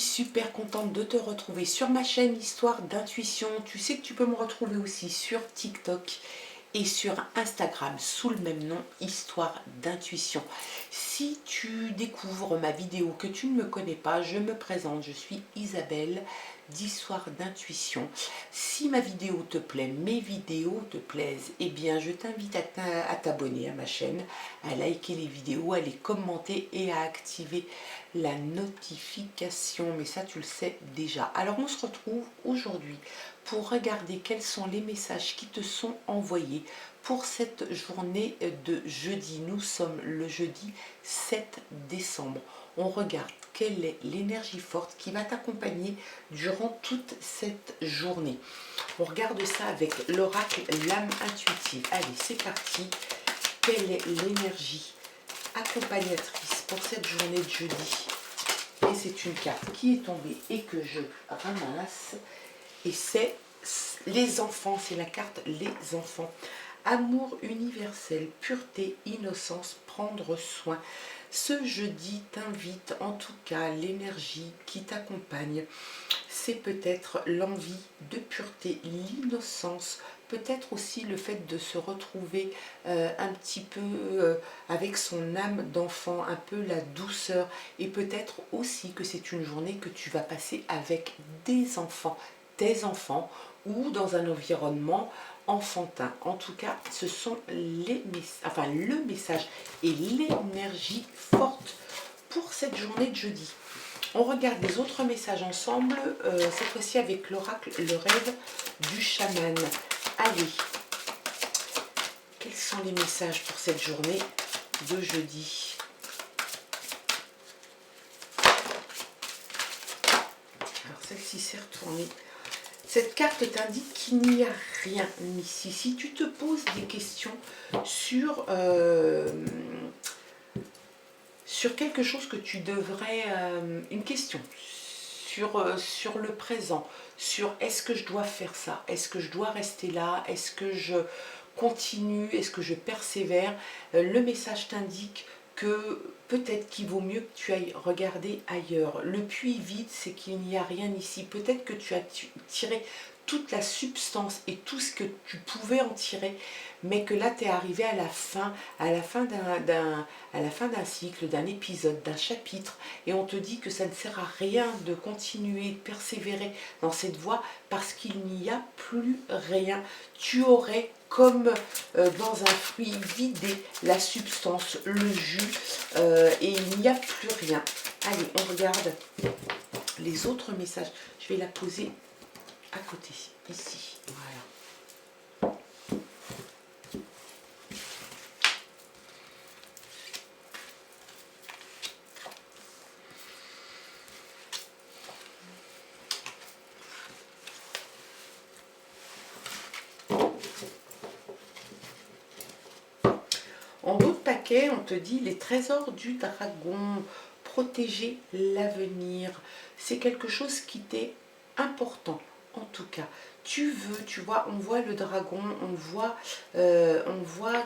super contente de te retrouver sur ma chaîne Histoire d'intuition. Tu sais que tu peux me retrouver aussi sur TikTok et sur Instagram sous le même nom, Histoire d'intuition. Si tu découvres ma vidéo, que tu ne me connais pas, je me présente, je suis Isabelle d'Histoire d'intuition. Si ma vidéo te plaît, mes vidéos te plaisent, eh bien je t'invite à t'abonner à ma chaîne, à liker les vidéos, à les commenter et à activer la notification. Mais ça tu le sais déjà. Alors on se retrouve aujourd'hui pour regarder quels sont les messages qui te sont envoyés pour cette journée de jeudi. Nous sommes le jeudi 7 décembre. On regarde quelle est l'énergie forte qui va t'accompagner durant toute cette journée. On regarde ça avec l'oracle L'âme intuitive. Allez, c'est parti. Quelle est l'énergie accompagnatrice pour cette journée de jeudi? Et c'est une carte qui est tombée et que je ramasse. Et c'est les enfants, c'est la carte les enfants. Amour universel, pureté, innocence, prendre soin. Ce jeudi t'invite, en tout cas l'énergie qui t'accompagne, c'est peut-être l'envie de pureté, l'innocence, peut-être aussi le fait de se retrouver un petit peu avec son âme d'enfant, un peu la douceur, et peut-être aussi que c'est une journée que tu vas passer avec des enfants, tes enfants, ou dans un environnement enfantin. En tout cas, ce sont le message et l'énergie forte pour cette journée de jeudi. On regarde les autres messages ensemble, cette fois-ci avec l'oracle, le rêve du chaman. Allez, quels sont les messages pour cette journée de jeudi? Alors celle-ci s'est retournée. Cette carte t'indique qu'il n'y a rien ici. Si tu te poses des questions sur quelque chose que tu devrais, une question sur le présent, sur est-ce que je dois faire ça, est-ce que je dois rester là, est-ce que je continue, est-ce que je persévère, le message t'indique que peut-être qu'il vaut mieux que tu ailles regarder ailleurs. Le puits vide, c'est qu'il n'y a rien ici. Peut-être que tu as tiré toute la substance et tout ce que tu pouvais en tirer, mais que là tu es arrivé à la fin d'un cycle, d'un épisode, d'un chapitre, et on te dit que ça ne sert à rien de continuer, de persévérer dans cette voie parce qu'il n'y a plus rien. Tu aurais, comme dans un fruit, vidé la substance, le jus, et il n'y a plus rien. Allez, on regarde les autres messages. Je vais la poser à côté, ici, voilà. En d'autres paquets, on te dit les trésors du dragon, protéger l'avenir. C'est quelque chose qui t'est important, en tout cas. Tu vois, on voit le dragon, on voit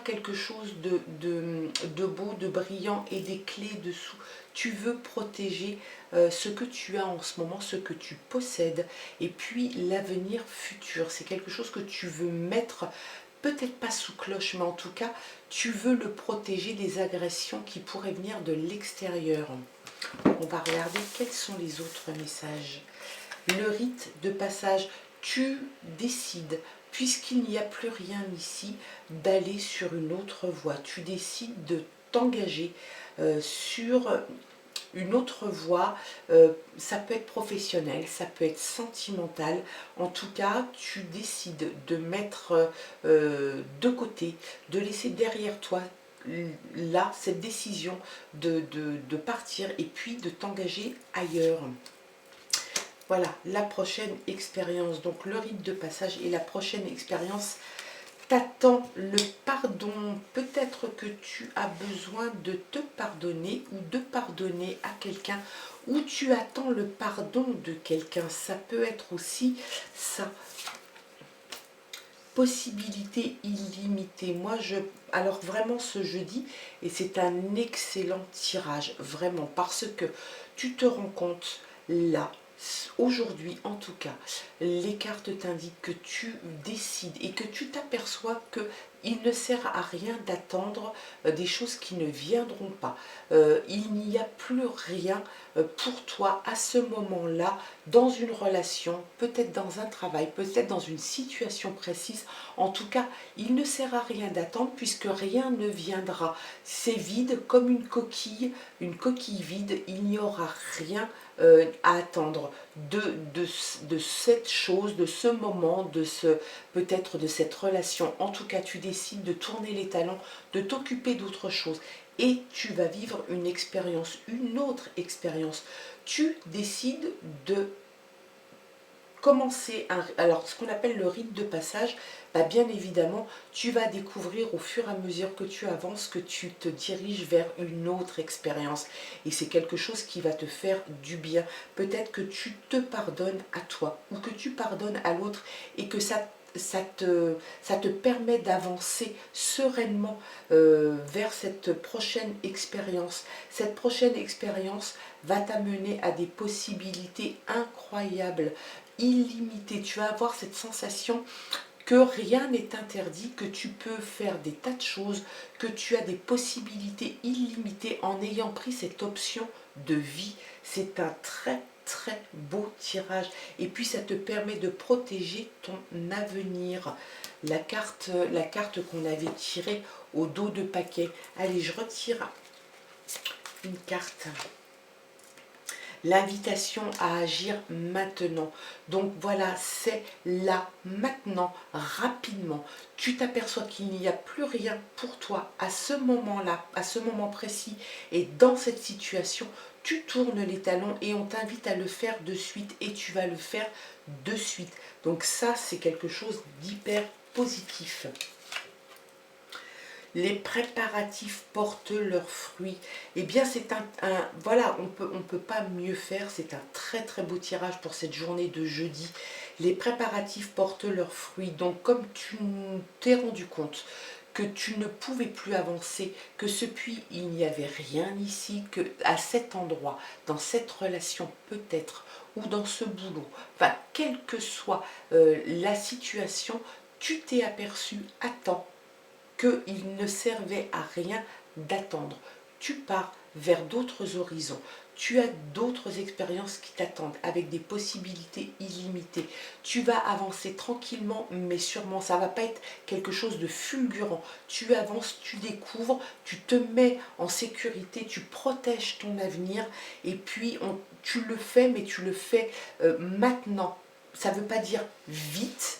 quelque chose de beau, de brillant et des clés dessous. Tu veux protéger ce que tu as en ce moment, ce que tu possèdes, et puis l'avenir futur. C'est quelque chose que tu veux mettre, peut-être pas sous cloche, mais en tout cas, tu veux le protéger des agressions qui pourraient venir de l'extérieur. On va regarder quels sont les autres messages. Le rite de passage, tu décides, puisqu'il n'y a plus rien ici, d'aller sur une autre voie. Tu décides de t'engager sur une autre voie, ça peut être professionnel, ça peut être sentimental. En tout cas, tu décides de mettre de côté, de laisser derrière toi là cette décision de partir et puis de t'engager ailleurs. Voilà, la prochaine expérience, donc le rite de passage et la prochaine expérience t'attend le pardon. Peut-être que tu as besoin de te pardonner ou de pardonner à quelqu'un, ou tu attends le pardon de quelqu'un. Ça peut être aussi ça. Possibilité illimitée. Alors vraiment ce jeudi, et c'est un excellent tirage, vraiment, parce que tu te rends compte là, aujourd'hui en tout cas, les cartes t'indiquent que tu décides et que tu t'aperçois que il ne sert à rien d'attendre des choses qui ne viendront pas. Il n'y a plus rien pour toi à ce moment-là, dans une relation, peut-être dans un travail, peut-être dans une situation précise. En tout cas, il ne sert à rien d'attendre puisque rien ne viendra. C'est vide comme une coquille vide, il n'y aura rien à attendre de cette chose, de ce moment, peut-être de cette relation. En tout cas, tu décides de tourner les talons, de t'occuper d'autre chose et tu vas vivre une expérience, une autre expérience. Tu décides de commencer alors ce qu'on appelle le rite de passage. Bah bien évidemment tu vas découvrir au fur et à mesure que tu avances que tu te diriges vers une autre expérience et c'est quelque chose qui va te faire du bien. Peut-être que tu te pardonnes à toi ou que tu pardonnes à l'autre et que ça te permet d'avancer sereinement vers cette prochaine expérience. Cette prochaine expérience va t'amener à des possibilités incroyables, illimitées. Tu vas avoir cette sensation que rien n'est interdit, que tu peux faire des tas de choses, que tu as des possibilités illimitées en ayant pris cette option de vie. C'est un très beau tirage et puis ça te permet de protéger ton avenir. La carte qu'on avait tirée au dos de paquet. Allez, je retire une carte. L'invitation à agir maintenant. Donc voilà, c'est là, maintenant, rapidement. Tu t'aperçois qu'il n'y a plus rien pour toi à ce moment-là, à ce moment précis. Et dans cette situation, tu tournes les talons et on t'invite à le faire de suite. Et tu vas le faire de suite. Donc ça, c'est quelque chose d'hyper positif. Les préparatifs portent leurs fruits. Eh bien, c'est voilà, on peut pas mieux faire. C'est un très beau tirage pour cette journée de jeudi. Les préparatifs portent leurs fruits. Donc, comme tu t'es rendu compte que tu ne pouvais plus avancer, que depuis il n'y avait rien ici, que à cet endroit, dans cette relation peut-être, ou dans ce boulot, enfin, quelle que soit la situation, tu t'es aperçu à temps qu'il ne servait à rien d'attendre. Tu pars vers d'autres horizons. Tu as d'autres expériences qui t'attendent avec des possibilités illimitées. Tu vas avancer tranquillement, mais sûrement. Ça ne va pas être quelque chose de fulgurant. Tu avances, tu découvres, tu te mets en sécurité, tu protèges ton avenir. Et puis, tu le fais, mais tu le fais maintenant. Ça ne veut pas dire vite,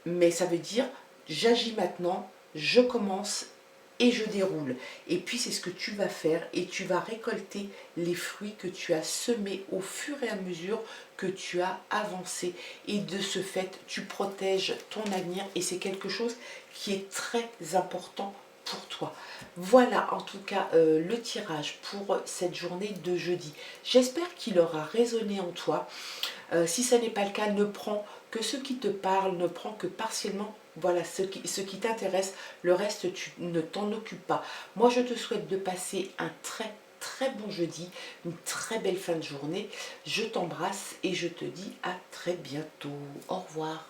mais ça veut dire j'agis maintenant, je commence et je déroule. Et puis c'est ce que tu vas faire et tu vas récolter les fruits que tu as semés au fur et à mesure que tu as avancé. Et de ce fait, tu protèges ton avenir et c'est quelque chose qui est très important pour toi. Voilà en tout cas le tirage pour cette journée de jeudi. J'espère qu'il aura résonné en toi. Si ce n'est pas le cas, ne prends que ce qui te parle, ne prends que partiellement, voilà, ce qui t'intéresse, le reste, tu ne t'en occupes pas. Moi, je te souhaite de passer un très bon jeudi, une très belle fin de journée. Je t'embrasse et je te dis à très bientôt. Au revoir.